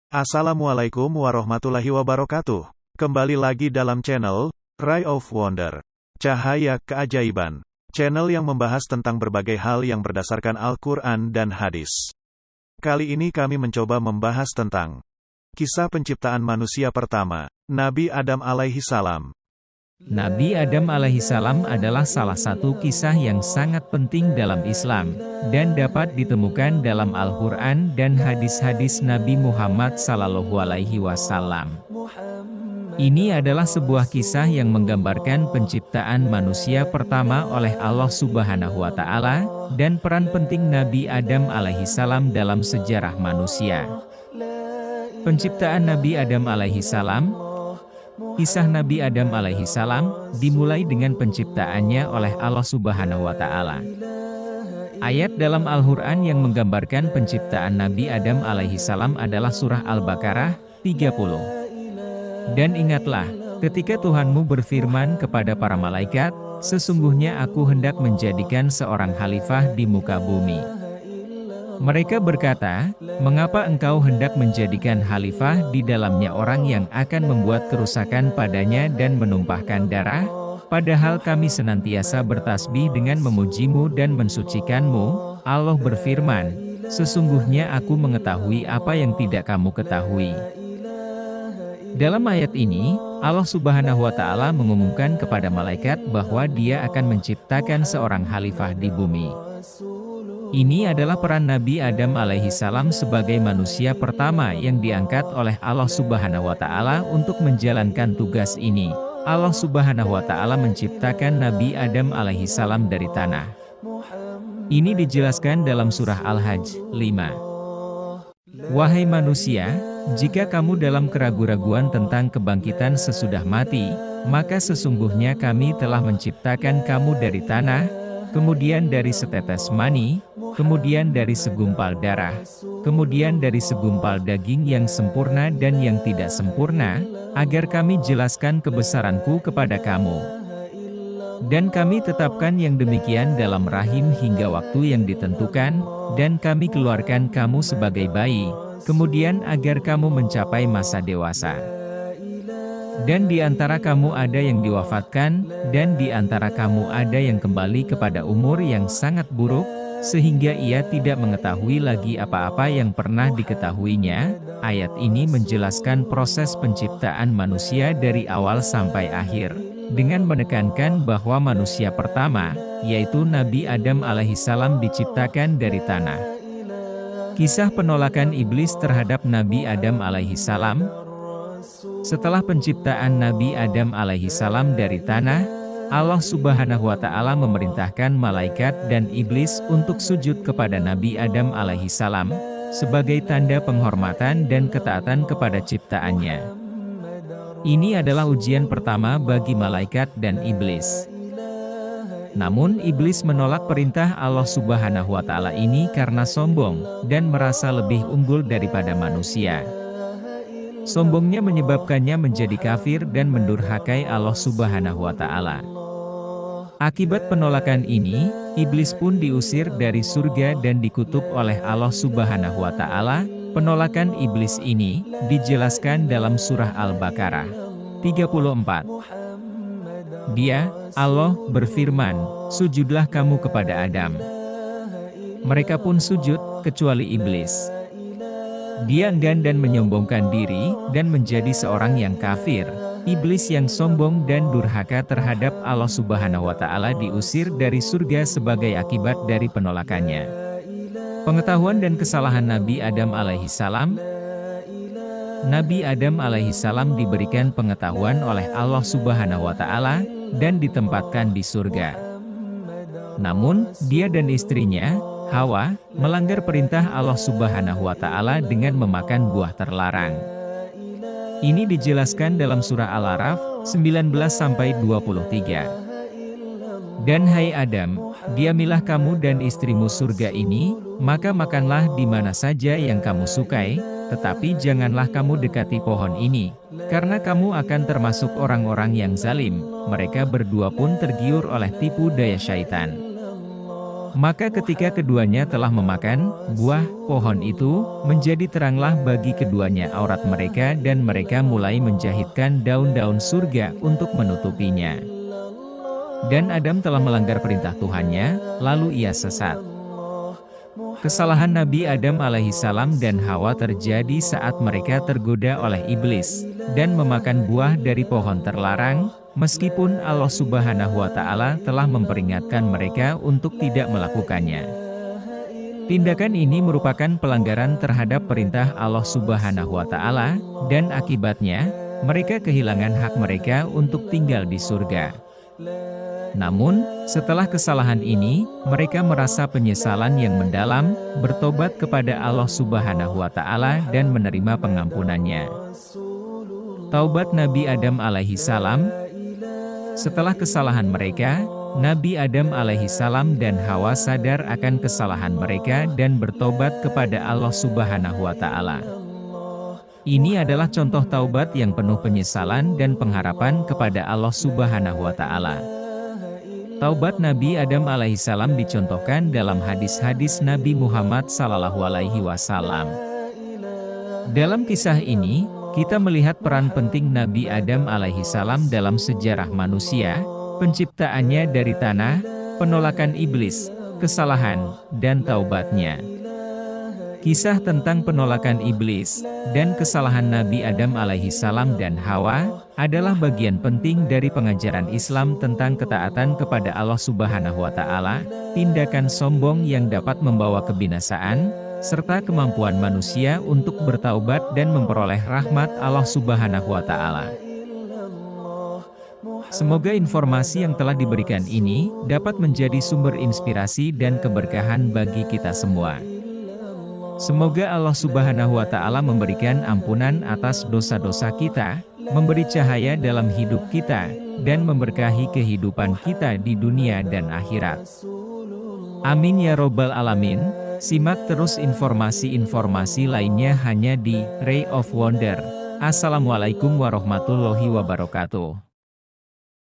Assalamualaikum warahmatullahi wabarakatuh. Kembali lagi dalam channel Ray of Wonder, Cahaya Keajaiban. Channel yang membahas tentang berbagai hal yang berdasarkan Al-Quran dan hadis. Kali ini kami mencoba membahas tentang kisah penciptaan manusia pertama, Nabi Adam alaihi salam. Nabi Adam alaihissalam adalah salah satu kisah yang sangat penting dalam Islam, dan dapat ditemukan dalam Al-Quran dan hadis-hadis Nabi Muhammad SAW. Ini adalah sebuah kisah yang menggambarkan penciptaan manusia pertama oleh Allah Subhanahu wa Ta'ala, dan peran penting Nabi Adam alaihissalam dalam sejarah manusia. Penciptaan Nabi Adam alaihissalam. Kisah Nabi Adam alaihissalam dimulai dengan penciptaannya oleh Allah Subhanahu wa Ta'ala. Ayat dalam Al-Quran yang menggambarkan penciptaan Nabi Adam alaihissalam adalah surah Al-Baqarah 30. Dan ingatlah, ketika Tuhanmu berfirman kepada para malaikat, sesungguhnya aku hendak menjadikan seorang khalifah di muka bumi. Mereka berkata, mengapa engkau hendak menjadikan khalifah di dalamnya orang yang akan membuat kerusakan padanya dan menumpahkan darah? Padahal kami senantiasa bertasbih dengan memujimu dan mensucikanmu. Allah berfirman, sesungguhnya aku mengetahui apa yang tidak kamu ketahui. Dalam ayat ini, Allah Subhanahu wa Ta'ala mengumumkan kepada malaikat bahwa Dia akan menciptakan seorang khalifah di bumi. Ini adalah peran Nabi Adam alaihissalam sebagai manusia pertama yang diangkat oleh Allah Subhanahu wa Ta'ala untuk menjalankan tugas ini. Allah Subhanahu wa Ta'ala menciptakan Nabi Adam alaihissalam dari tanah. Ini dijelaskan dalam surah Al-Hajj 5. Wahai manusia, jika kamu dalam keraguan-raguan tentang kebangkitan sesudah mati, maka sesungguhnya kami telah menciptakan kamu dari tanah, kemudian dari setetes mani, kemudian dari segumpal darah, kemudian dari segumpal daging yang sempurna dan yang tidak sempurna, agar kami jelaskan kebesaranku kepada kamu. Dan kami tetapkan yang demikian dalam rahim hingga waktu yang ditentukan, dan kami keluarkan kamu sebagai bayi, kemudian agar kamu mencapai masa dewasa. Dan di antara kamu ada yang diwafatkan, dan di antara kamu ada yang kembali kepada umur yang sangat buruk, sehingga ia tidak mengetahui lagi apa-apa yang pernah diketahuinya. Ayat ini menjelaskan proses penciptaan manusia dari awal sampai akhir, dengan menekankan bahwa manusia pertama, yaitu Nabi Adam alaihissalam diciptakan dari tanah. Kisah penolakan iblis terhadap Nabi Adam alaihissalam. Setelah penciptaan Nabi Adam alaihissalam dari tanah, Allah Subhanahu wa Ta'ala memerintahkan malaikat dan iblis untuk sujud kepada Nabi Adam alaihissalam, sebagai tanda penghormatan dan ketaatan kepada ciptaannya. Ini adalah ujian pertama bagi malaikat dan iblis. Namun iblis menolak perintah Allah Subhanahu wa Ta'ala ini karena sombong, dan merasa lebih unggul daripada manusia. Sombongnya menyebabkannya menjadi kafir dan mendurhakai Allah Subhanahu wa Ta'ala. Akibat penolakan ini, iblis pun diusir dari surga dan dikutuk oleh Allah Subhanahu wa Ta'ala. Penolakan iblis ini dijelaskan dalam surah Al-Baqarah 34. Dia, Allah, berfirman, sujudlah kamu kepada Adam. Mereka pun sujud, kecuali iblis. Dia enggan dan menyombongkan diri, dan menjadi seorang yang kafir. Iblis yang sombong dan durhaka terhadap Allah Subhanahu wa Ta'ala diusir dari surga sebagai akibat dari penolakannya. Pengetahuan dan kesalahan Nabi Adam alaihissalam. Nabi Adam alaihissalam diberikan pengetahuan oleh Allah Subhanahu wa Ta'ala, dan ditempatkan di surga. Namun, dia dan istrinya, Hawa, melanggar perintah Allah Subhanahu wa Ta'ala dengan memakan buah terlarang. Ini dijelaskan dalam surah Al-A'raf 19-23. Dan hai Adam, diamilah kamu dan istrimu surga ini, maka makanlah di mana saja yang kamu sukai, tetapi janganlah kamu dekati pohon ini, karena kamu akan termasuk orang-orang yang zalim. Mereka berdua pun tergiur oleh tipu daya syaitan. Maka ketika keduanya telah memakan buah pohon itu, menjadi teranglah bagi keduanya aurat mereka dan mereka mulai menjahitkan daun-daun surga untuk menutupinya. Dan Adam telah melanggar perintah Tuhannya, lalu ia sesat. Kesalahan Nabi Adam alaihissalam dan Hawa terjadi saat mereka tergoda oleh iblis, dan memakan buah dari pohon terlarang, meskipun Allah Subhanahu wa Ta'ala telah memperingatkan mereka untuk tidak melakukannya. Tindakan ini merupakan pelanggaran terhadap perintah Allah Subhanahu wa Ta'ala, dan akibatnya, mereka kehilangan hak mereka untuk tinggal di surga. Namun, setelah kesalahan ini, mereka merasa penyesalan yang mendalam, bertobat kepada Allah Subhanahu wa Ta'ala dan menerima pengampunannya. Taubat Nabi Adam alaihissalam. Setelah kesalahan mereka, Nabi Adam alaihissalam dan Hawa sadar akan kesalahan mereka dan bertobat kepada Allah Subhanahu wa Ta'ala. Ini adalah contoh taubat yang penuh penyesalan dan pengharapan kepada Allah Subhanahu wa Ta'ala. Taubat Nabi Adam alaihissalam dicontohkan dalam hadis-hadis Nabi Muhammad sallallahu alaihi wasallam. Dalam kisah ini, kita melihat peran penting Nabi Adam alaihissalam dalam sejarah manusia, penciptaannya dari tanah, penolakan iblis, kesalahan, dan taubatnya. Kisah tentang penolakan iblis dan kesalahan Nabi Adam alaihissalam dan Hawa adalah bagian penting dari pengajaran Islam tentang ketaatan kepada Allah Subhanahu wa Ta'ala, tindakan sombong yang dapat membawa kebinasaan, serta kemampuan manusia untuk bertaubat dan memperoleh rahmat Allah Subhanahu wa Ta'ala. Semoga informasi yang telah diberikan ini dapat menjadi sumber inspirasi dan keberkahan bagi kita semua. Semoga Allah Subhanahu wa Ta'ala memberikan ampunan atas dosa-dosa kita, memberi cahaya dalam hidup kita, dan memberkahi kehidupan kita di dunia dan akhirat. Amin ya Robbal Alamin. Simak terus informasi-informasi lainnya hanya di Ray of Wonder. Assalamualaikum warahmatullahi wabarakatuh.